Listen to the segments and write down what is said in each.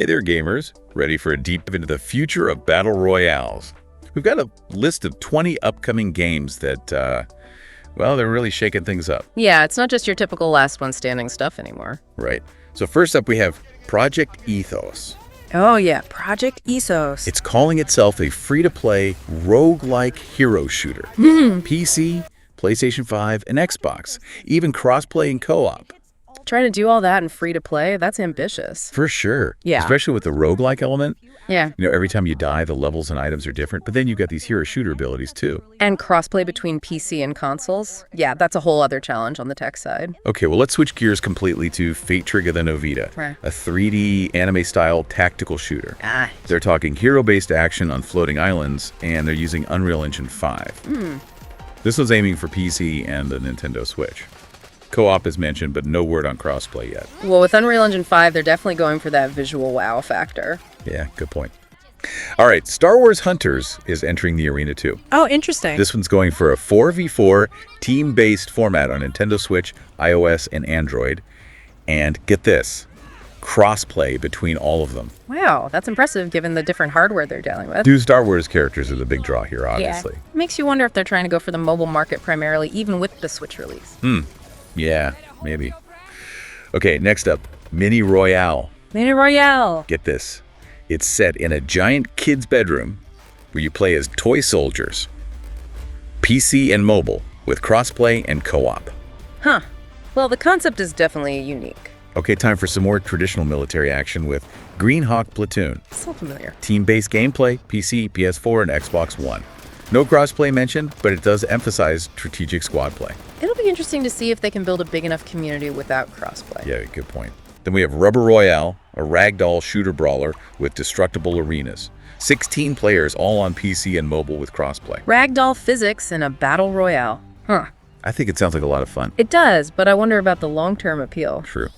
Hey there, gamers. Ready for a deep dive into the future of battle royales? We've got a list of 20 upcoming games that, well, they're really shaking things up. Yeah, it's not just your typical last one standing stuff anymore. Right. So first up, we have Project ETHOS. Oh yeah, Project ETHOS. It's calling itself a free-to-play, roguelike hero shooter. PC, PlayStation 5, and Xbox. Even crossplay and co-op. Trying to do all that and free to play, that's ambitious. For sure. Yeah. Especially with the roguelike element. Yeah. You know, every time you die, the levels and items are different, but then you've got these hero shooter abilities too. And crossplay between PC and consoles. Yeah, that's a whole other challenge on the tech side. Okay, well, let's switch gears completely to Fate Trigger the Novita, Right. a 3D anime-style tactical shooter. Ah. They're talking hero-based action on floating islands, and they're using Unreal Engine 5. This one's aiming for PC and the Nintendo Switch. Co-op is mentioned, but no word on crossplay yet. Well, with Unreal Engine 5, they're definitely going for that visual wow factor. Yeah, good point. All right, Star Wars Hunters is entering the arena too. Oh, interesting. This one's going for a 4v4 team-based format on Nintendo Switch, iOS, and Android. And get this, crossplay between all of them. Wow, that's impressive given the different hardware they're dealing with. Two Star Wars characters are the big draw here, obviously. Yeah. Makes you wonder if they're trying to go for the mobile market primarily, even with the Switch release. Yeah, maybe. Okay, next up, Mini Royale. Mini Royale. Get this. It's set in a giant kid's bedroom where you play as toy soldiers. PC and mobile with crossplay and co-op. Huh. Well, the concept is definitely unique. Okay, time for some more traditional military action with Green Hawk Platoon. So familiar. Team-based gameplay, PC, PS4, and Xbox One. No crossplay mentioned, but it does emphasize strategic squad play. It'll be interesting to see if they can build a big enough community without crossplay. Yeah, good point. Then we have Rubber Royale, a ragdoll shooter brawler with destructible arenas. 16 players, all on PC and mobile with crossplay. Ragdoll physics in a battle royale. Huh. I think it sounds like a lot of fun. It does, but I wonder about the long-term appeal. True.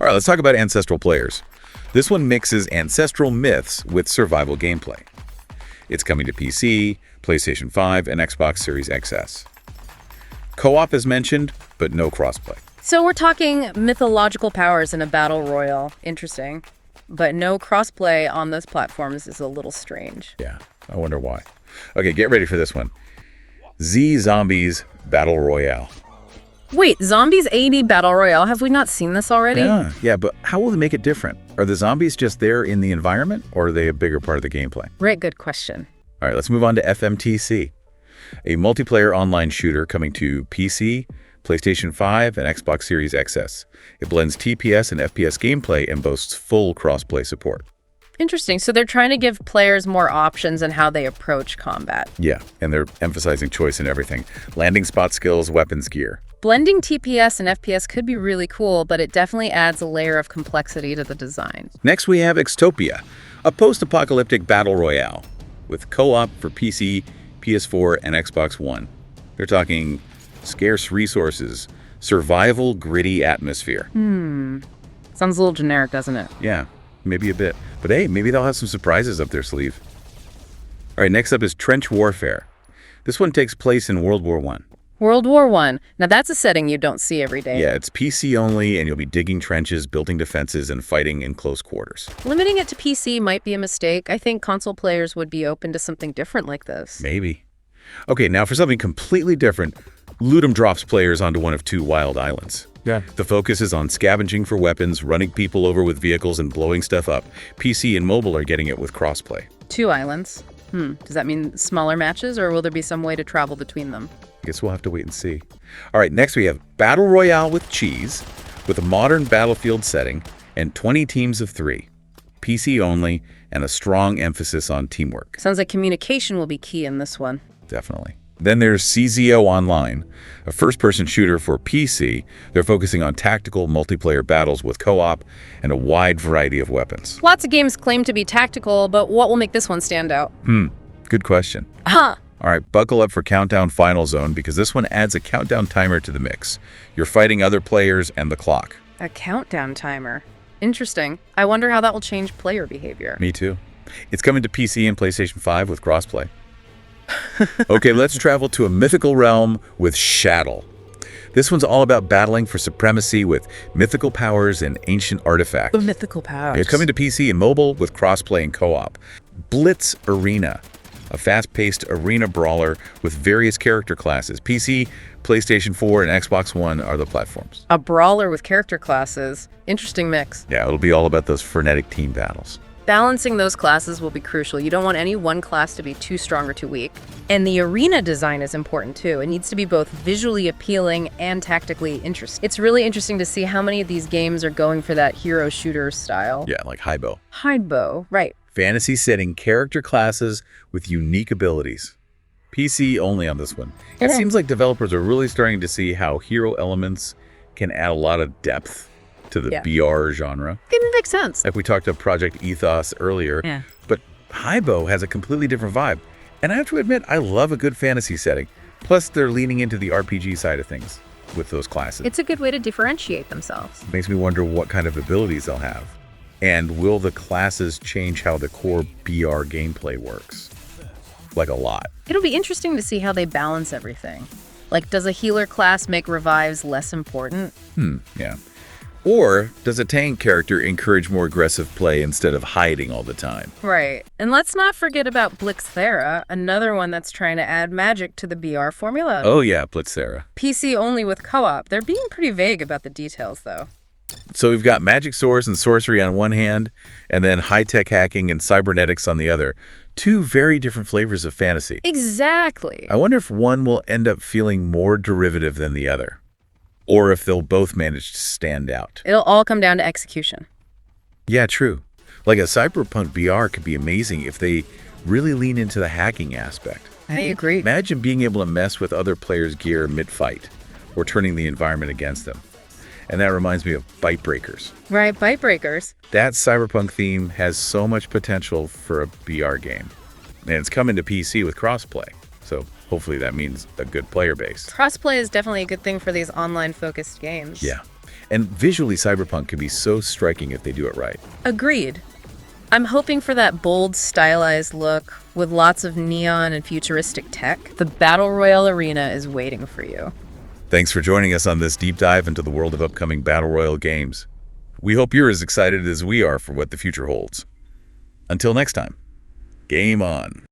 All right, let's talk about Ancestral players. This one mixes ancestral myths with survival gameplay. It's coming to PC, PlayStation 5, and Xbox Series XS. Co-op is mentioned, but no crossplay. So we're talking mythological powers in a battle royale. Interesting. But no crossplay on those platforms is a little strange. Yeah, I wonder why. Okay, get ready for this one. Z Zombies Battle Royale. Wait, Zombies 80 Battle Royale? Have we not seen this already? Yeah, but how will they make it different? Are the zombies just there in the environment, or are they a bigger part of the gameplay? Right, good question. All right, let's move on to FMTC, a multiplayer online shooter coming to PC, PlayStation 5, and Xbox Series XS. It blends TPS and FPS gameplay and boasts full crossplay support. Interesting. So they're trying to give players more options in how they approach combat. Yeah, and they're emphasizing choice in everything. Landing spot skills, weapons, gear. Blending TPS and FPS could be really cool, but it definitely adds a layer of complexity to the design. Next, we have Extopia, a post-apocalyptic battle royale with co-op for PC, PS4, and Xbox One. They're talking scarce resources, survival, gritty atmosphere. Sounds a little generic, doesn't it? Yeah, maybe a bit. But hey, maybe they'll have some surprises up their sleeve. All right, next up is Trench Warfare. This one takes place in World War I. World War I. Now that's a setting you don't see every day. Yeah, it's PC only, and you'll be digging trenches, building defenses, and fighting in close quarters. Limiting it to PC might be a mistake. I think console players would be open to something different like this. Maybe. Okay, now for something completely different, Lootem drops players onto one of two wild islands. Yeah. The focus is on scavenging for weapons, running people over with vehicles, and blowing stuff up. PC and mobile are getting it with crossplay. 2 islands. Does that mean smaller matches, or will there be some way to travel between them? Guess we'll have to wait and see. All right, next we have Battle Royale with cheese, with a modern battlefield setting and 20 teams of 3. PC only, and a strong emphasis on teamwork. Sounds like communication will be key in this one. Definitely. Then there's CZO Online, a first-person shooter for PC. They're focusing on tactical multiplayer battles with co-op and a wide variety of weapons. Lots of games claim to be tactical, but what will make this one stand out? Good question. Huh. All right, buckle up for Countdown Final Zone because this one adds a countdown timer to the mix. You're fighting other players and the clock. A countdown timer. Interesting. I wonder how that will change player behavior. Me too. It's coming to PC and PlayStation 5 with crossplay. Okay, let's travel to a mythical realm with Shattle. This one's all about battling for supremacy with mythical powers and ancient artifacts. The mythical powers. It's coming to PC and mobile with crossplay and co-op. BLITZ Arena, a fast-paced arena brawler with various character classes. PC, PlayStation 4, and Xbox One are the platforms. A brawler with character classes. Interesting mix. Yeah, it'll be all about those frenetic team battles. Balancing those classes will be crucial. You don't want any one class to be too strong or too weak. And the arena design is important too. It needs to be both visually appealing and tactically interesting. It's really interesting to see how many of these games are going for that hero shooter style. Yeah, like Hibow. Hibow, right. Fantasy setting character classes with unique abilities. PC only on this one. It seems like developers are really starting to see how hero elements can add a lot of depth to the BR genre. It makes sense. Like we talked about Project ETHOS earlier, but Hibow has a completely different vibe. And I have to admit, I love a good fantasy setting. Plus, they're leaning into the RPG side of things with those classes. It's a good way to differentiate themselves. Makes me wonder what kind of abilities they'll have. And will the classes change how the core BR gameplay works? Like a lot. It'll be interesting to see how they balance everything. Like, does a healer class make revives less important? Yeah. Or does a tank character encourage more aggressive play instead of hiding all the time? Right. And let's not forget about Blitzthera, another one that's trying to add magic to the BR formula. Oh yeah, Blitzthera. PC only with co-op. They're being pretty vague about the details, though. So we've got magic swords and sorcery on one hand, and then high-tech hacking and cybernetics on the other. Two very different flavors of fantasy. Exactly. I wonder if one will end up feeling more derivative than the other. Or if they'll both manage to stand out. It'll all come down to execution. Yeah, true. Like a cyberpunk BR could be amazing if they really lean into the hacking aspect. I agree. Imagine being able to mess with other players' gear mid-fight, or turning the environment against them. And that reminds me of Byte Breakers. Right, Byte Breakers. That cyberpunk theme has so much potential for a BR game. And it's coming to PC with crossplay. So hopefully that means a good player base. Crossplay is definitely a good thing for these online-focused games. Yeah. And visually, cyberpunk can be so striking if they do it right. Agreed. I'm hoping for that bold, stylized look with lots of neon and futuristic tech. The Battle Royale arena is waiting for you. Thanks for joining us on this deep dive into the world of upcoming Battle Royale games. We hope you're as excited as we are for what the future holds. Until next time, game on.